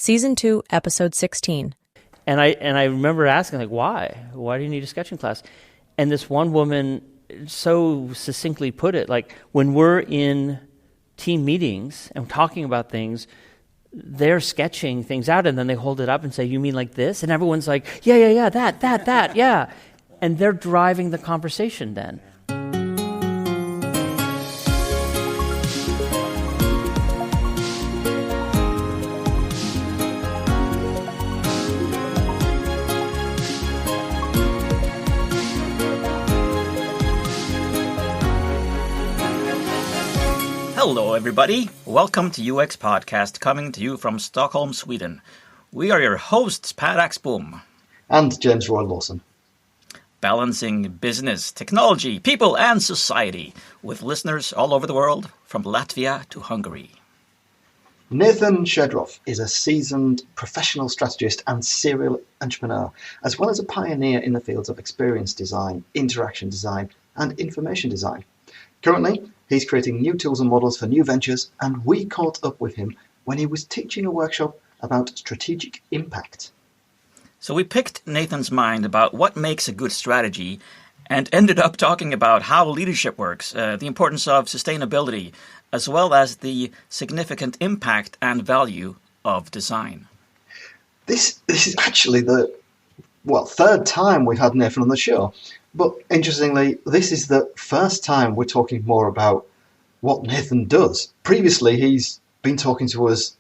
Season 2, Episode 16. And I remember asking, like, why? Why do you need a sketching class? And this one woman so succinctly put it, like, when we're in team meetings and talking about things, they're sketching things out, and then they hold it up and say, you mean like this? And everyone's like, yeah, that, yeah. And they're driving the conversation then. Hello, everybody. Welcome to UX Podcast, coming to you from Stockholm, Sweden. We are your hosts, Per Axbom and James Roy Lawson. Balancing business, technology, people, and society with listeners all over the world, from Latvia to Hungary. Nathan Shedroff is a seasoned professional strategist and serial entrepreneur, as well as a pioneer in the fields of experience design, interaction design, and information design. Currently, he's creating new tools and models for new ventures, and we caught up with him when he was teaching a workshop about strategic impact. So we picked Nathan's mind about what makes a good strategy and ended up talking about how leadership works, the importance of sustainability, as well as the significant impact and value of design. This is actually the third time we've had Nathan on the show. But interestingly, this is the first time we're talking more about what Nathan does. Previously, he's been talking to us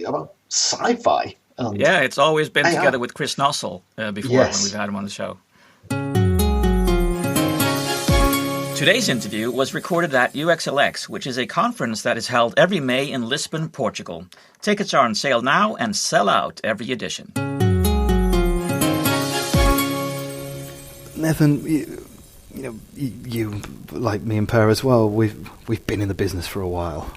about sci-fi. Yeah, it's always been AI. Together with Chris Nossel before yes. When we've had him on the show. Today's interview was recorded at UXLX, which is a conference that is held every May in Lisbon, Portugal. Tickets are on sale now and sell out every edition. Nathan, you like me and Per as well. We've been in the business for a while,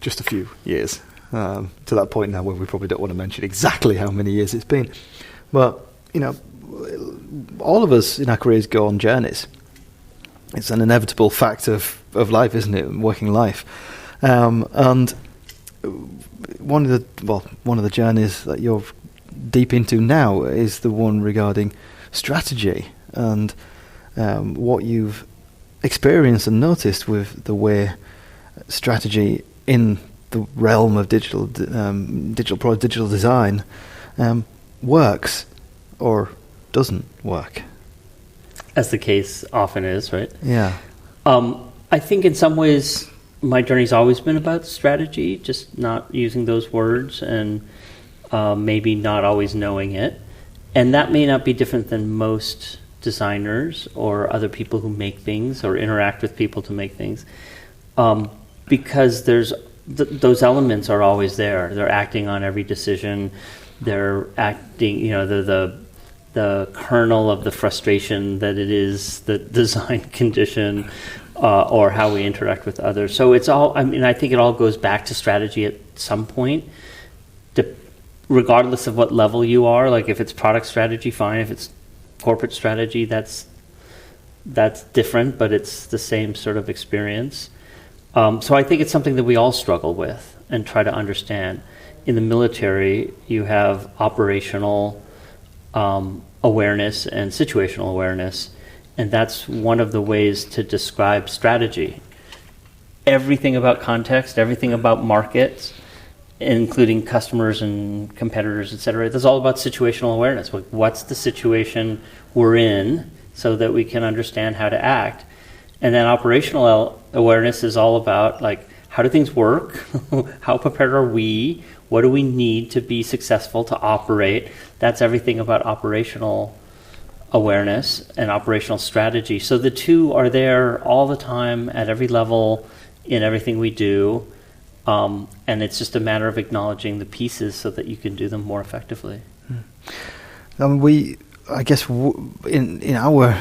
just a few years. To that point now where we probably don't want to mention exactly how many years it's been. But all of us in our careers go on journeys. It's an inevitable fact of life, isn't it? Working life, and one of the journeys that you're deep into now is the one regarding strategy and what you've experienced and noticed with the way strategy in the realm of digital design works or doesn't work. As the case often is, right? Yeah. I think in some ways my journey's always been about strategy, just not using those words and maybe not always knowing it. And that may not be different than most designers or other people who make things or interact with people to make things, because there's those elements are always there. They're acting on every decision. They're acting, the kernel of the frustration that it is the design condition or how we interact with others. So it's all, I think it all goes back to strategy at some point. Regardless of what level you are, like if it's product strategy, fine. If it's corporate strategy, that's different, but it's the same sort of experience. So I think it's something that we all struggle with and try to understand. In the military, you have operational awareness and situational awareness, and that's one of the ways to describe strategy. Everything about context, everything about markets, including customers and competitors, et cetera. It's all about situational awareness. What's the situation we're in so that we can understand how to act? And then operational awareness is all about, like, how do things work? How prepared are we? What do we need to be successful to operate? That's everything about operational awareness and operational strategy. So the two are there all the time at every level in everything we do. And it's just a matter of acknowledging the pieces so that you can do them more effectively. I guess in our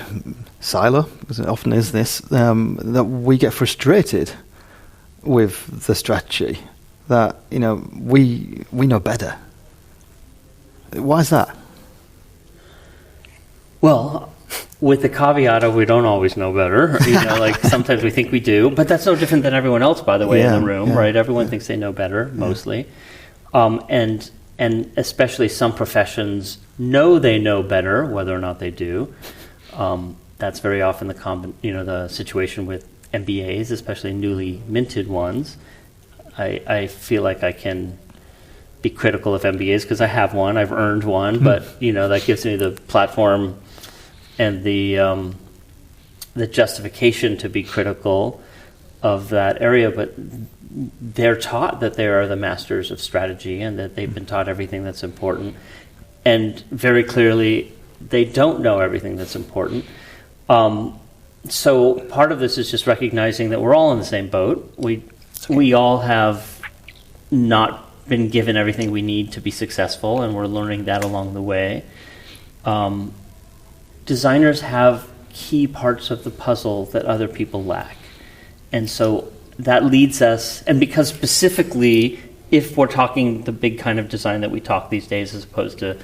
silo, as it often is this, that we get frustrated with the strategy, that we know better. Why is that? Well, with the caveat of we don't always know better, like sometimes we think we do, but that's no different than everyone else, by the way, in the room, right? Everyone thinks they know better, mostly. And especially some professions know they know better, whether or not they do. That's very often the situation with MBAs, especially newly minted ones. I feel like I can be critical of MBAs because I have one, I've earned one, but that gives me the platform and the justification to be critical of that area. But they're taught that they are the masters of strategy and that they've been taught everything that's important. And very clearly, they don't know everything that's important. So part of this is just recognizing that we're all in the same boat. We all have not been given everything we need to be successful, and we're learning that along the way. Designers have key parts of the puzzle that other people lack. And so that leads us, and because specifically, if we're talking the big kind of design that we talk these days, as opposed to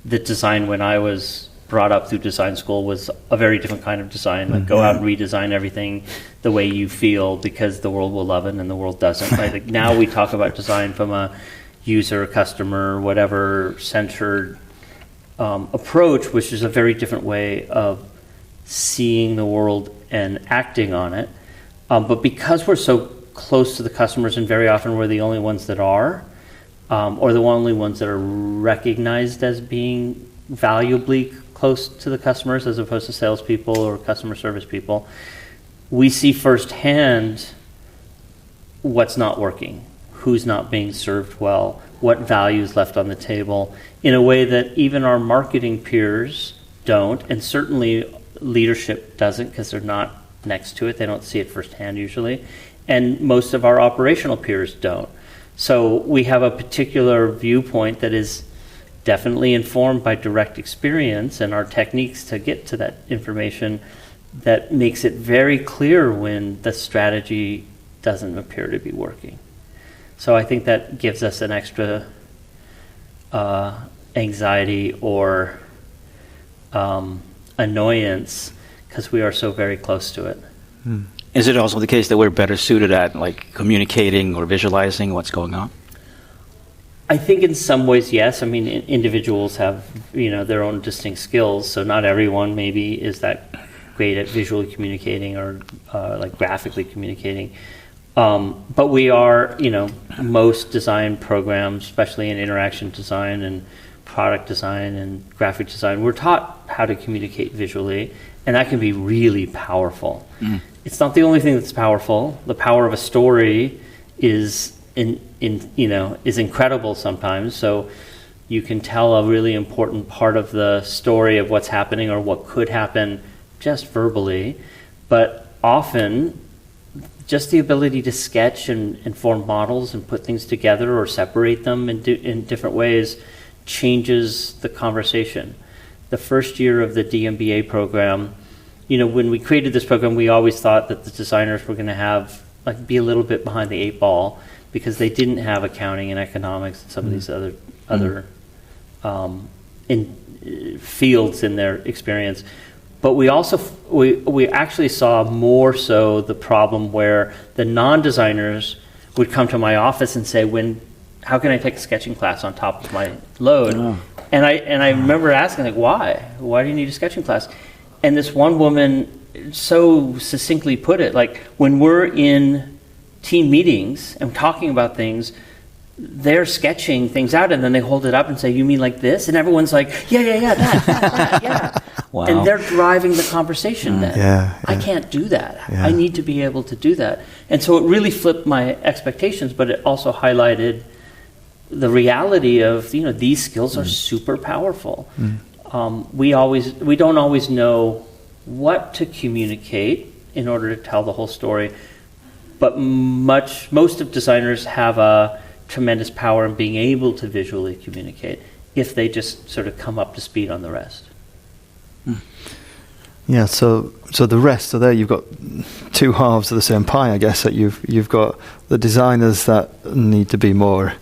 the design when I was brought up through design school, was a very different kind of design. Like go out and redesign everything the way you feel because the world will love it and the world doesn't. Right? Like now we talk about design from a user, customer, whatever centered approach, which is a very different way of seeing the world and acting on it. But because we're so close to the customers, and very often we're the only ones that are, or the only ones that are recognized as being valuably close to the customers as opposed to salespeople or customer service people, we see firsthand what's not working, who's not being served well, what value is left on the table, in a way that even our marketing peers don't, and certainly leadership doesn't because they're not next to it. They don't see it firsthand usually. And most of our operational peers don't. So we have a particular viewpoint that is definitely informed by direct experience and our techniques to get to that information that makes it very clear when the strategy doesn't appear to be working. So I think that gives us an extra anxiety or annoyance because we are so very close to it. Is it also the case that we're better suited at like communicating or visualizing what's going on? I think in some ways, yes. I mean, individuals have, their own distinct skills, so not everyone maybe is that great at visually communicating or like graphically communicating. But we are, most design programs, especially in interaction design and product design and graphic design, we're taught how to communicate visually, and that can be really powerful. It's not the only thing that's powerful. The power of a story is is incredible sometimes. So you can tell a really important part of the story of what's happening or what could happen just verbally, but often just the ability to sketch and form models and put things together or separate them in different ways changes the conversation. The first year of the DMBA program, when we created this program, we always thought that the designers were going to be a little bit behind the eight ball because they didn't have accounting and economics and some of these other fields in their experience. But we also we actually saw more so the problem where the non-designers would come to my office and say, how can I take a sketching class on top of my load? Oh. And I remember asking, like, why? Why do you need a sketching class? And this one woman so succinctly put it, like, when we're in team meetings and talking about things, they're sketching things out and then they hold it up and say, you mean like this? And everyone's like, yeah, that, yeah. Wow. And they're driving the conversation then. Yeah. I can't do that. Yeah. I need to be able to do that. And so it really flipped my expectations, but it also highlighted the reality of, these skills are super powerful. We don't always know what to communicate in order to tell the whole story, but most of designers have a tremendous power in being able to visually communicate if they just sort of come up to speed on the rest. Yeah, so the rest, so there you've got two halves of the same pie, I guess, that you've got the designers that need to be more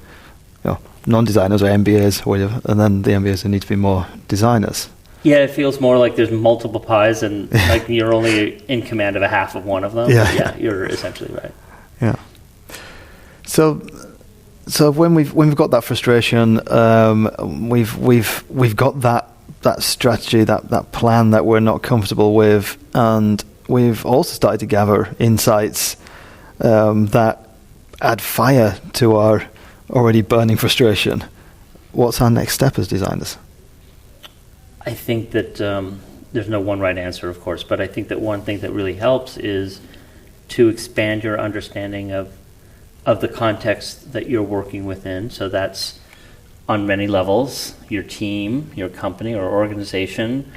non-designers or MBAs or whatever, and then the MBAs that need to be more designers. Yeah, it feels more like there's multiple pies and like you're only in command of a half of one of them. Yeah, you're essentially right. Yeah. So So when we've got that frustration, we've got that strategy, that plan that we're not comfortable with, and we've also started to gather insights that add fire to our already burning frustration. What's our next step as designers? I think that there's no one right answer, of course, but I think that one thing that really helps is to expand your understanding of the context that you're working within. So that's on many levels: your team, your company or organization,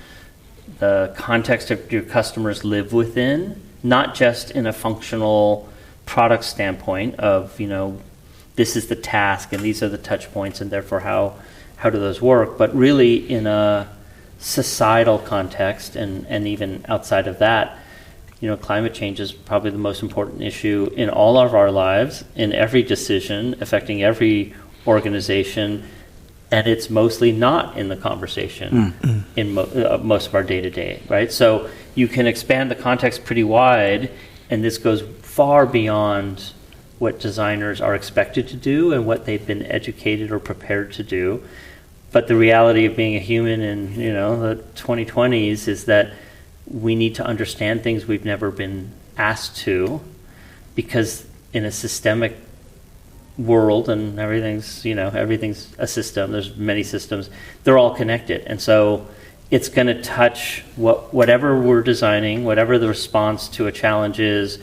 the context of your customers live within, not just in a functional product standpoint of, this is the task and these are the touch points and therefore how do those work, but really in a societal context and even outside of that. Climate change is probably the most important issue in all of our lives, in every decision, affecting every organization, and it's mostly not in the conversation in most of our day-to-day, right? So you can expand the context pretty wide, and this goes far beyond what designers are expected to do and what they've been educated or prepared to do. But the reality of being a human in the 2020s is that we need to understand things we've never been asked to, because in a systemic world and everything's a system, there's many systems, they're all connected. And so it's going to touch whatever we're designing, whatever the response to a challenge is,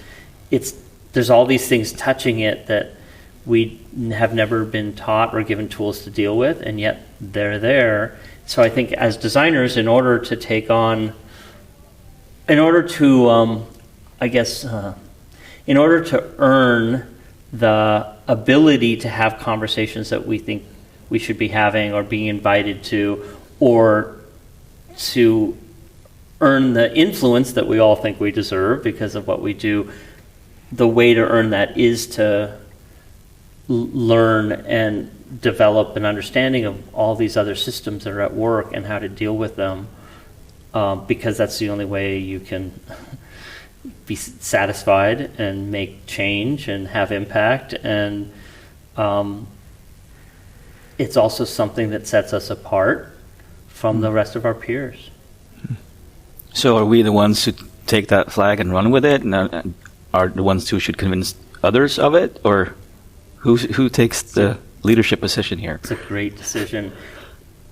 there's all these things touching it that we have never been taught or given tools to deal with, and yet they're there. So I think as designers, in order to earn the ability to have conversations that we think we should be having or being invited to, or to earn the influence that we all think we deserve because of what we do, the way to earn that is to learn and develop an understanding of all these other systems that are at work and how to deal with them. Because that's the only way you can be satisfied and make change and have impact. And it's also something that sets us apart from the rest of our peers. So are we the ones who take that flag and run with it, and are the ones who should convince others of it? Or who takes the leadership position here? It's a great decision.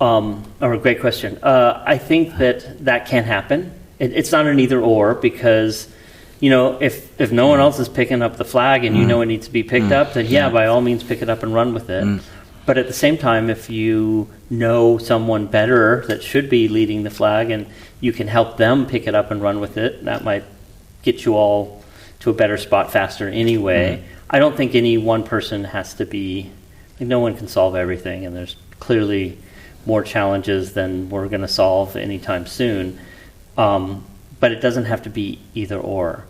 Or a great question. I think that can happen. It's not an either or, because if no one else is picking up the flag and it needs to be picked up, then by all means pick it up and run with it. But at the same time, if you know someone better that should be leading the flag and you can help them pick it up and run with it, that might get you all to a better spot faster anyway. I don't think any one person has to be, no one can solve everything, and there's clearly more challenges than we're going to solve anytime soon. But it doesn't have to be either or.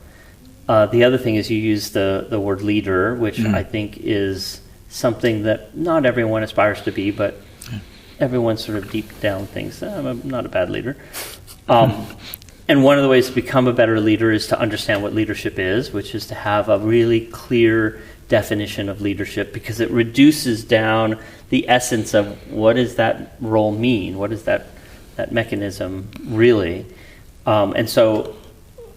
The other thing is you use the word leader, which I think is something that not everyone aspires to be, but everyone sort of deep down thinks, I'm not a bad leader. And one of the ways to become a better leader is to understand what leadership is, which is to have a really clear definition of leadership, because it reduces down the essence of what does that role mean? What is that mechanism really? And so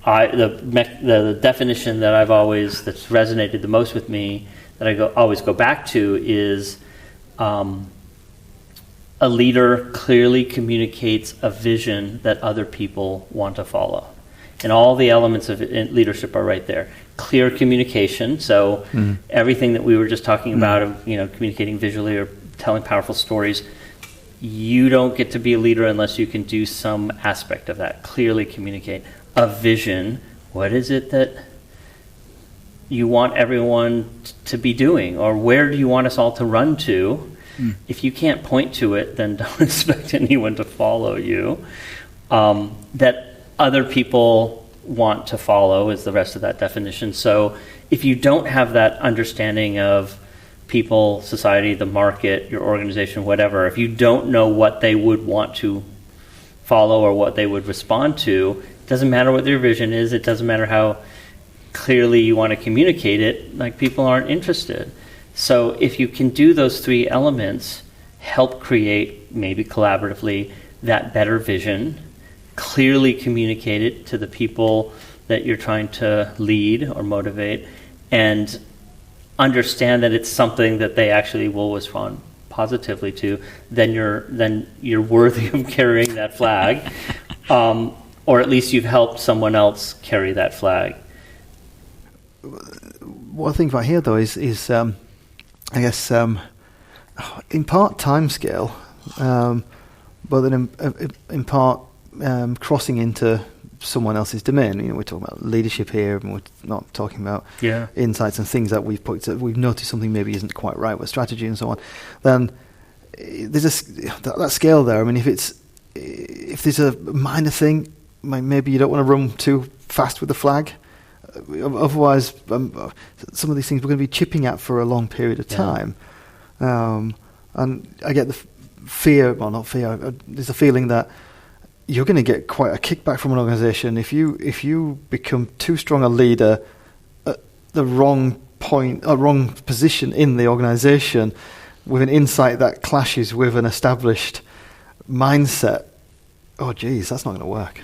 the definition that that's resonated the most with me, that I always go back to, is a leader clearly communicates a vision that other people want to follow. And all the elements of leadership are right there. Clear communication, so everything that we were just talking about, of communicating visually or telling powerful stories, you don't get to be a leader unless you can do some aspect of that. Clearly communicate a vision. What is it that you want everyone to be doing, or where do you want us all to run to? If you can't point to it, then don't expect anyone to follow you. That other people want to follow is the rest of that definition. So if you don't have that understanding of people, society, the market, your organization, whatever, if you don't know what they would want to follow or what they would respond to, it doesn't matter what their vision is, it doesn't matter how clearly you want to communicate it, like, people aren't interested. So if you can do those three elements, help create, maybe collaboratively, that better vision, clearly communicate it to the people that you're trying to lead or motivate, and understand that it's something that they actually will respond positively to, then you're worthy of carrying that flag, or at least you've helped someone else carry that flag. What I think about here, though, is I guess in part timescale, but then in part crossing into someone else's domain. You know, we're talking about leadership here, and we're not talking about insights and things that we've noticed something maybe isn't quite right with strategy and so on. Then there's that scale there. I mean, if there's a minor thing, maybe you don't want to run too fast with the flag. Otherwise, some of these things we're going to be chipping at for a long period of time. And I get the fear, well, not fear. There's a feeling that you're going to get quite a kickback from an organisation if you become too strong a leader at the wrong point, a wrong position in the organisation, with an insight that clashes with an established mindset. Oh, geez, that's not going to work.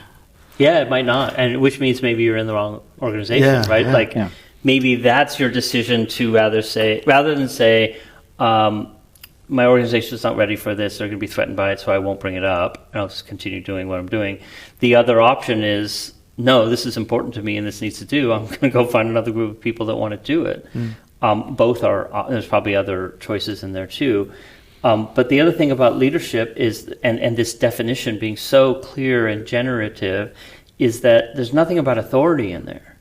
Yeah, it might not, and which means maybe you're in the wrong organization, right? Yeah. Maybe that's your decision to rather than say, my organization is not ready for this, they're going to be threatened by it, so I won't bring it up, and I'll just continue doing what I'm doing. The other option is, no, this is important to me and this needs to do. I'm going to go find another group of people that want to do it. Both are, there's probably other choices in there too. But the other thing about leadership is, and this definition being so clear and generative, is that there's nothing about authority in there.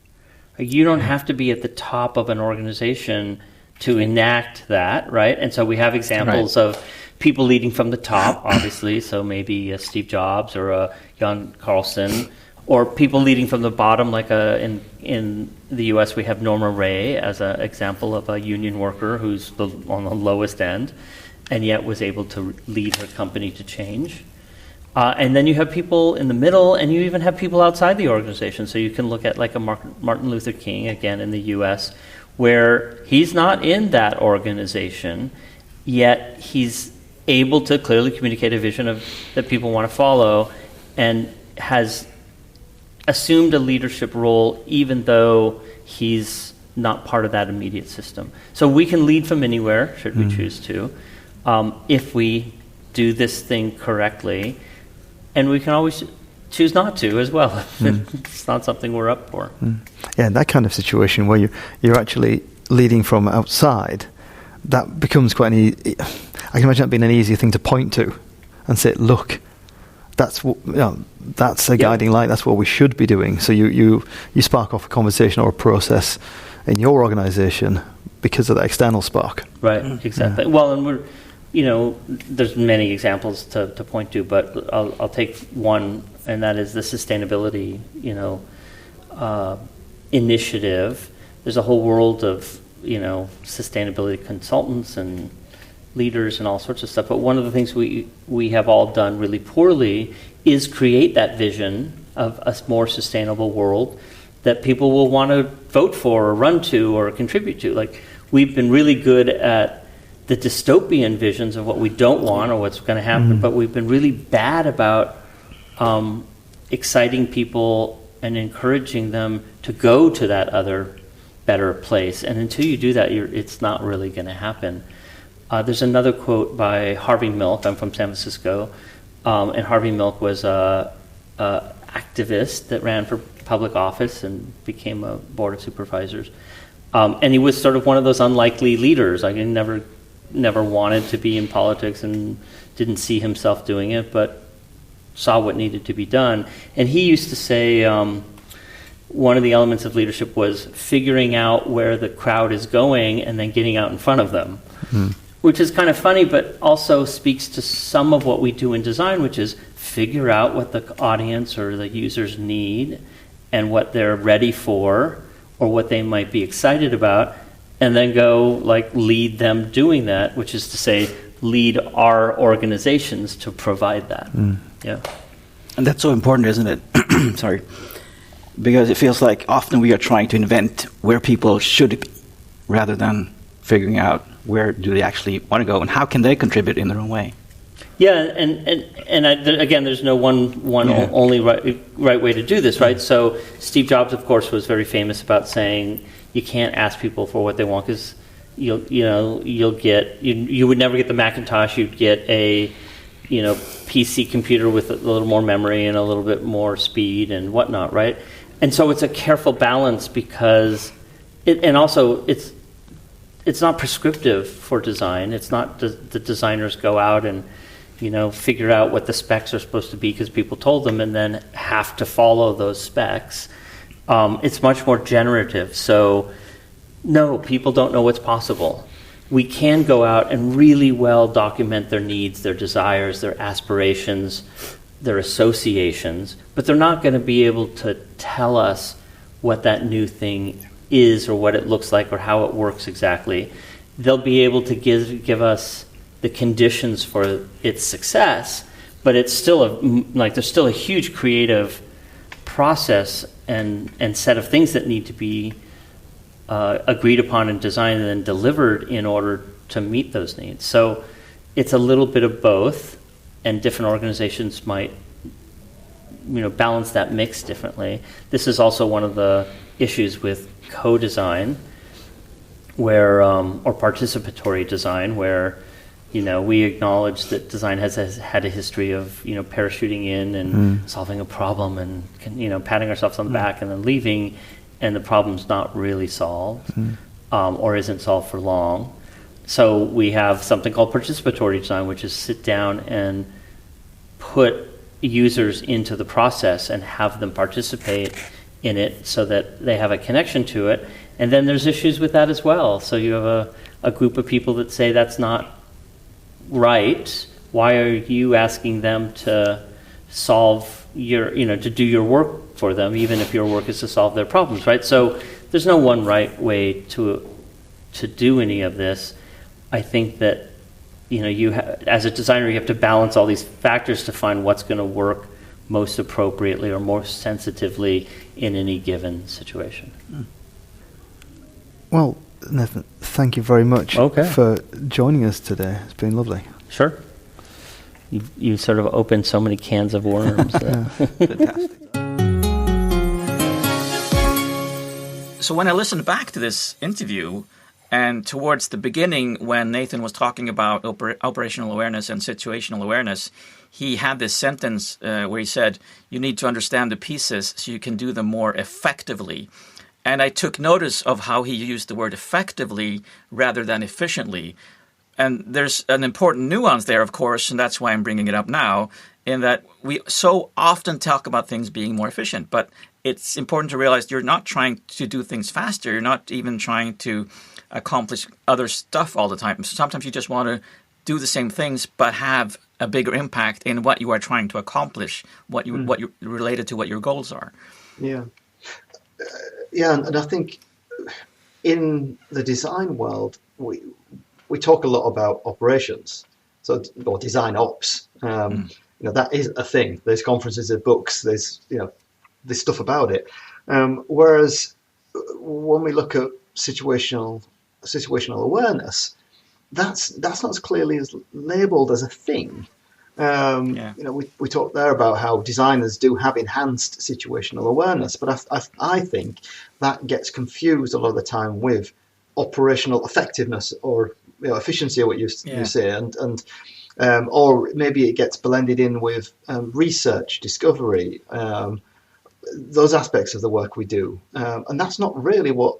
You don't have to be at the top of an organization to enact that, right? And so we have examples of people leading from the top, obviously, so maybe Steve Jobs or Jan Carlson, or people leading from the bottom, like in the US we have Norma Ray as an example of a union worker who's on the lowest end, and yet was able to lead her company to change. And then you have people in the middle, and you even have people outside the organization. So you can look at like a Martin Luther King, again in the US, where he's not in that organization, yet he's able to clearly communicate a vision that people want to follow, and has assumed a leadership role even though he's not part of that immediate system. So we can lead from anywhere, should we choose to, if we do this thing correctly, and we can always choose not to as well. It's not something we're up for. Yeah, in that kind of situation where you're actually leading from outside, that becomes quite I can imagine that being an easier thing to point to and say, look, that's a guiding light, that's what we should be doing. So you spark off a conversation or a process in your organisation because of that external spark. Right, exactly. Well, and there's many examples to point to, but I'll take one, and that is the sustainability, initiative. There's a whole world of, sustainability consultants and leaders and all sorts of stuff. But one of the things we have all done really poorly is create that vision of a more sustainable world that people will want to vote for or run to or contribute to. Like, we've been really good at the dystopian visions of what we don't want or what's going to happen, but we've been really bad about exciting people and encouraging them to go to that other better place. And until you do that, it's not really going to happen. There's another quote by Harvey Milk. I'm from San Francisco, and Harvey Milk was a activist that ran for public office and became a board of supervisors. And he was sort of one of those unlikely leaders. Like, he never wanted to be in politics and didn't see himself doing it, but saw what needed to be done. And he used to say one of the elements of leadership was figuring out where the crowd is going and then getting out in front of them, which is kind of funny, but also speaks to some of what we do in design, which is figure out what the audience or the users need and what they're ready for or what they might be excited about, and then go lead them doing that, which is to say lead our organizations to provide that. Yeah. And that's so important, isn't it? Sorry. Because it feels like often we are trying to invent where people should be rather than figuring out where do they actually want to go, and how can they contribute in their own way? Yeah, and again, there's no only right way to do this, right? So Steve Jobs, of course, was very famous about saying you can't ask people for what they want, because you would never get the Macintosh. You'd get a PC computer with a little more memory and a little bit more speed and whatnot, right? And so it's a careful balance, because it's not prescriptive for design. It's not the designers go out and figure out what the specs are supposed to be because people told them, and then have to follow those specs. It's much more generative. So no, people don't know what's possible. We can go out and really well document their needs, their desires, their aspirations, their associations, but they're not going to be able to tell us what that new thing is or what it looks like or how it works exactly. They'll be able to give us the conditions for its success, but it's still there's still a huge creative process and set of things that need to be agreed upon and designed and then delivered in order to meet those needs. So it's a little bit of both, and different organizations might balance that mix differently. This is also one of the issues with co-design, where or participatory design, where we acknowledge that design has had a history of parachuting in and solving a problem and patting ourselves on the back and then leaving, and the problem's not really solved or isn't solved for long. So we have something called participatory design, which is sit down and put users into the process and have them participate in it so that they have a connection to it. And then there's issues with that as well. So you have a group of people that say that's not right. Why are you asking them to solve to do your work for them, even if your work is to solve their problems, right? So there's no one right way to do any of this. I think that as a designer, you have to balance all these factors to find what's going to work most appropriately or most sensitively in any given situation. Well, Nathan, thank you very much for joining us today. It's been lovely. Sure. You sort of opened so many cans of worms. Fantastic. So when I listened back to this interview, and towards the beginning when Nathan was talking about operational awareness and situational awareness, he had this sentence where he said, you need to understand the pieces so you can do them more effectively. And I took notice of how he used the word effectively rather than efficiently. And there's an important nuance there, of course, and that's why I'm bringing it up now, in that we so often talk about things being more efficient. But it's important to realize you're not trying to do things faster. You're not even trying to accomplish other stuff all the time. So sometimes you just want to do the same things but have a bigger impact in what you are trying to accomplish, what you related to what your goals are. Yeah. And I think in the design world, we talk a lot about operations, or design ops. That is a thing. There's conferences, there's books, there's stuff about it. Whereas when we look at situational awareness, that's not as clearly as labelled as a thing. We talked there about how designers do have enhanced situational awareness, but I think that gets confused a lot of the time with operational effectiveness or efficiency, or what you say, and or maybe it gets blended in with research, discovery, those aspects of the work we do, and that's not really what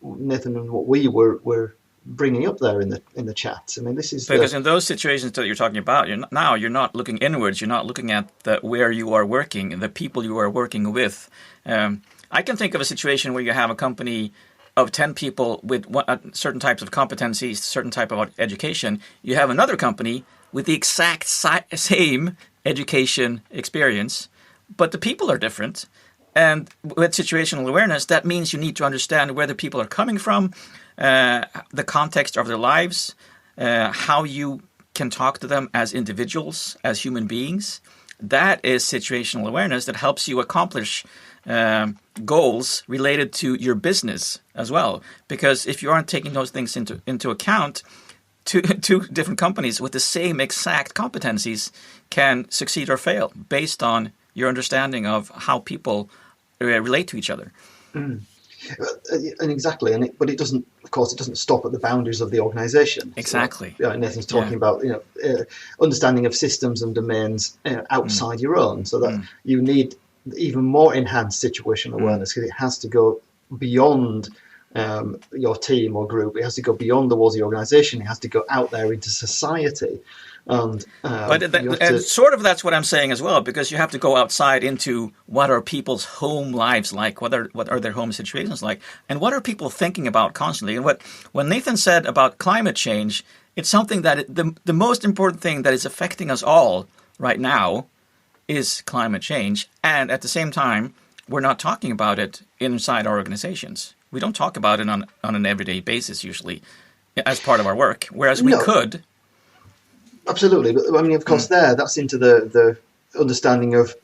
Nathan and what we were bringing up there in the chat. I mean, this is because in those situations that you're talking about, you're not looking inwards. You're not looking at where you are working and the people you are working with. I can think of a situation where you have a company of 10 people with certain types of competencies, certain type of education. You have another company with the exact same education experience, but the people are different. And with situational awareness, that means you need to understand where the people are coming from, the context of their lives, how you can talk to them as individuals, as human beings. That is situational awareness that helps you accomplish goals related to your business as well. Because if you aren't taking those things into account, two different companies with the same exact competencies can succeed or fail based on your understanding of how people relate to each other. And exactly, but it doesn't. Of course, it doesn't stop at the boundaries of the organisation. Exactly. So, Nathan's talking about understanding of systems and domains outside your own, so that you need even more enhanced situational awareness, because it has to go beyond your team or group. It has to go beyond the walls of the organisation. It has to go out there into society. And sort of that's what I'm saying as well, because you have to go outside into what are people's home lives like, what are their home situations like, and what are people thinking about constantly. And when Nathan said about climate change, it's something that the most important thing that is affecting us all right now is climate change. And at the same time, we're not talking about it inside our organizations. We don't talk about it on an everyday basis usually as part of our work, whereas we could. Absolutely, but I mean, of course, that's into the understanding of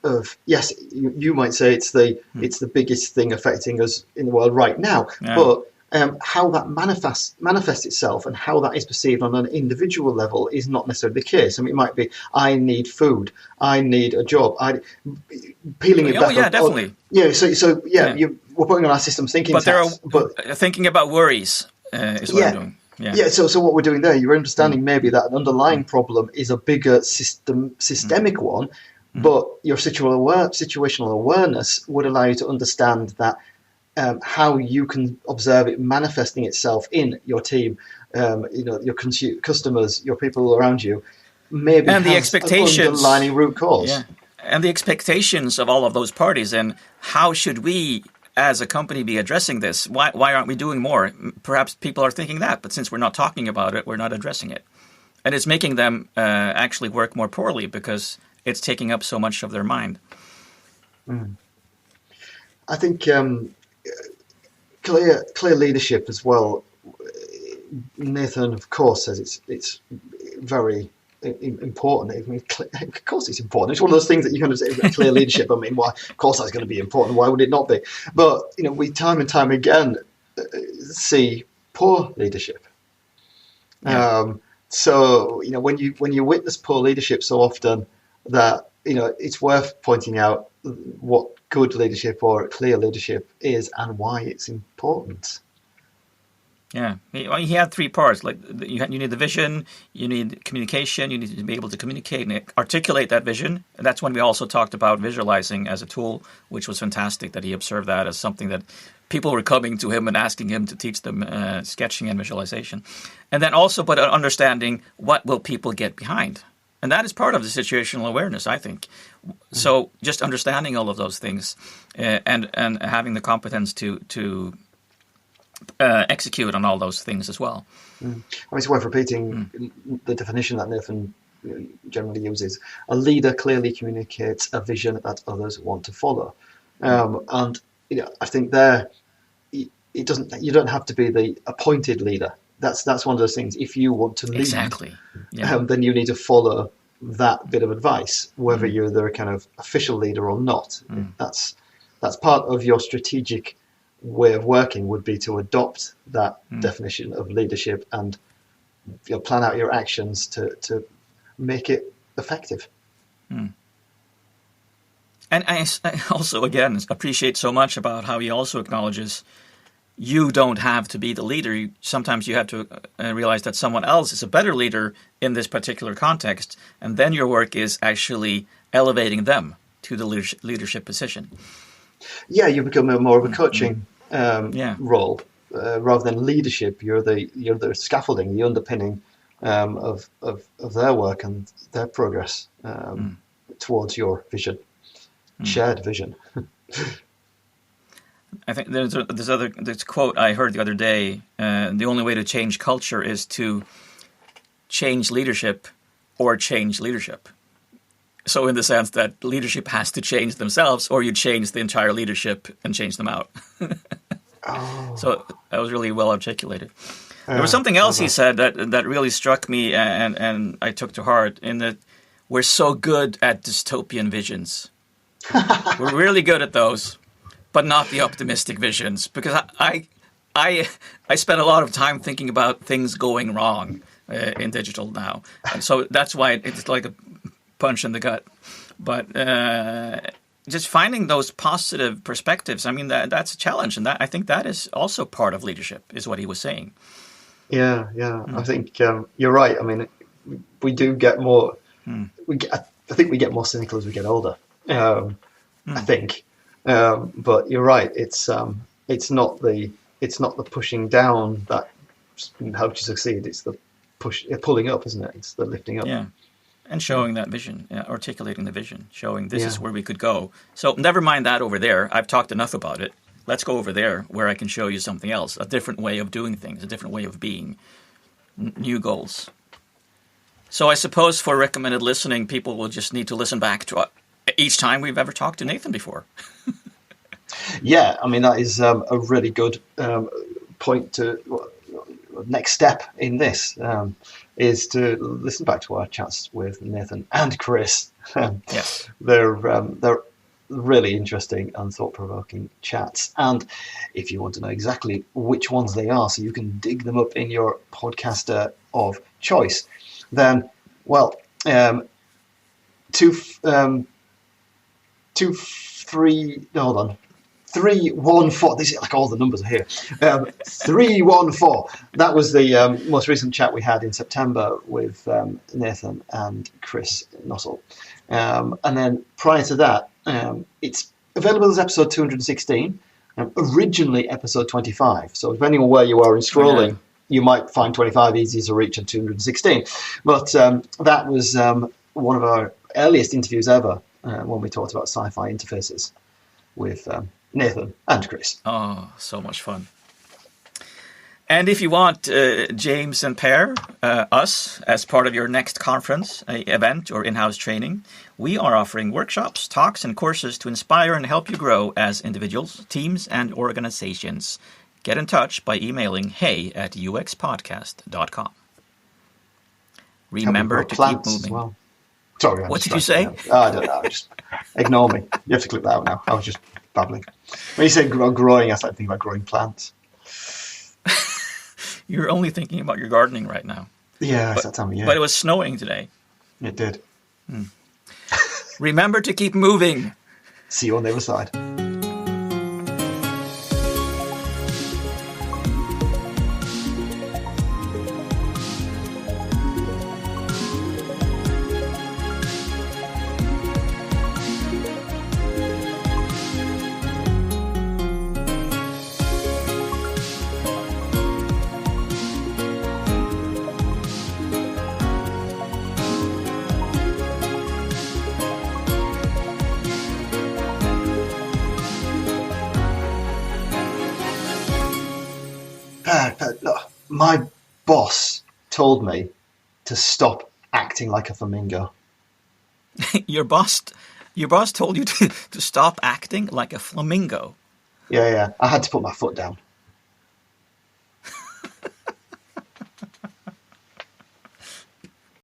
yes, you might say it's the biggest thing affecting us in the world right now, but how that manifests itself and how that is perceived on an individual level is not necessarily the case. I mean, it might be I need food, I need a job, peeling it back. Oh yeah, definitely. We're putting on our systems thinking, but thinking about worries is what I'm doing. Yeah. So what we're doing there, you're understanding maybe that an underlying problem is a bigger systemic one, but your situational awareness would allow you to understand that how you can observe it manifesting itself in your team, your customers, your people around you, maybe and the expectations, an underlying root cause. Yeah. And the expectations of all of those parties, and how should we as a company be addressing this? Why aren't we doing more? Perhaps people are thinking that, but since we're not talking about it, we're not addressing it. And it's making them actually work more poorly because it's taking up so much of their mind. I think clear leadership as well. Nathan, of course, says it's very important. I mean, of course it's important. It's one of those things that you kind of say, clear leadership. I mean, why? Of course that's going to be important. Why would it not be? But we time and time again see poor leadership. So when you witness poor leadership so often, that it's worth pointing out what good leadership or clear leadership is and why it's important. Yeah, he had three parts. Like you need the vision, you need communication, you need to be able to communicate and articulate that vision. And that's when we also talked about visualizing as a tool, which was fantastic that he observed that as something that people were coming to him and asking him to teach them sketching and visualization. And then also, but understanding what will people get behind. And that is part of the situational awareness, I think. So just understanding all of those things and having the competence to execute on all those things as well. I mean, it's worth repeating the definition that Nathan generally uses. A leader clearly communicates a vision that others want to follow. And I think there, it doesn't. You don't have to be the appointed leader. That's one of those things. If you want to lead, exactly, then you need to follow that bit of advice, whether you're the kind of official leader or not. That's part of your strategic way of working, would be to adopt that definition of leadership and plan out your actions to make it effective. And I also, again, appreciate so much about how he also acknowledges you don't have to be the leader. Sometimes you have to realize that someone else is a better leader in this particular context, and then your work is actually elevating them to the leadership position. Yeah, you become more of a coaching role rather than leadership. You're the scaffolding, the underpinning of their work and their progress towards your vision, shared vision. I think there's a quote I heard the other day. The only way to change culture is to change leadership or change leadership. So in the sense that leadership has to change themselves, or you change the entire leadership and change them out. So that was really well articulated. There was something else he said that really struck me and I took to heart, in that we're so good at dystopian visions. We're really good at those. but not the optimistic visions, because I spend a lot of time thinking about things going wrong in digital now, and so that's why it's like a punch in the gut. But just finding those positive perspectives, I mean, that's a challenge, and I think that is also part of leadership, is what he was saying. Yeah. I think you're right. I mean, we do get more. I think we get more cynical as we get older. I think, but you're right. It's not the pushing down that helps you succeed. It's the pulling up, isn't it? It's the lifting up. Yeah, and showing that vision, articulating the vision, showing this is where we could go. So never mind that over there. I've talked enough about it. Let's go over there where I can show you something else, a different way of doing things, a different way of being, new goals. So I suppose for recommended listening, people will just need to listen back to each time we've ever talked to Nathan before. Yeah, I mean, that is a really good point to next step in this is to listen back to our chats with Nathan and Chris. Yes. They're really interesting and thought-provoking chats. And if you want to know exactly which ones they are, so you can dig them up in your podcaster of choice, then, well, 314. This is like all the numbers are here. 314. That was the most recent chat we had in September with Nathan and Chris Nussel. And then prior to that, it's available as episode 216. Originally episode 25. So depending on where you are in scrolling, you might find 25 easier to reach than 216. But that was one of our earliest interviews ever when we talked about sci-fi interfaces with Nathan and Chris. Oh, so much fun. And if you want James and Per, us, as part of your next conference, event, or in-house training, we are offering workshops, talks, and courses to inspire and help you grow as individuals, teams, and organizations. Get in touch by emailing hey@uxpodcast.com. Remember to keep moving. Well. Sorry. What did you say? I don't know. Just ignore me. You have to clip that out now. I was just babbling. When you say growing, I started thinking about growing plants. You're only thinking about your gardening right now. Yeah, it's that time of year. But it was snowing today. It did. Remember to keep moving. See you on the other side. My boss told me to stop acting like a flamingo. Your boss told you to stop acting like a flamingo. Yeah. I had to put my foot down.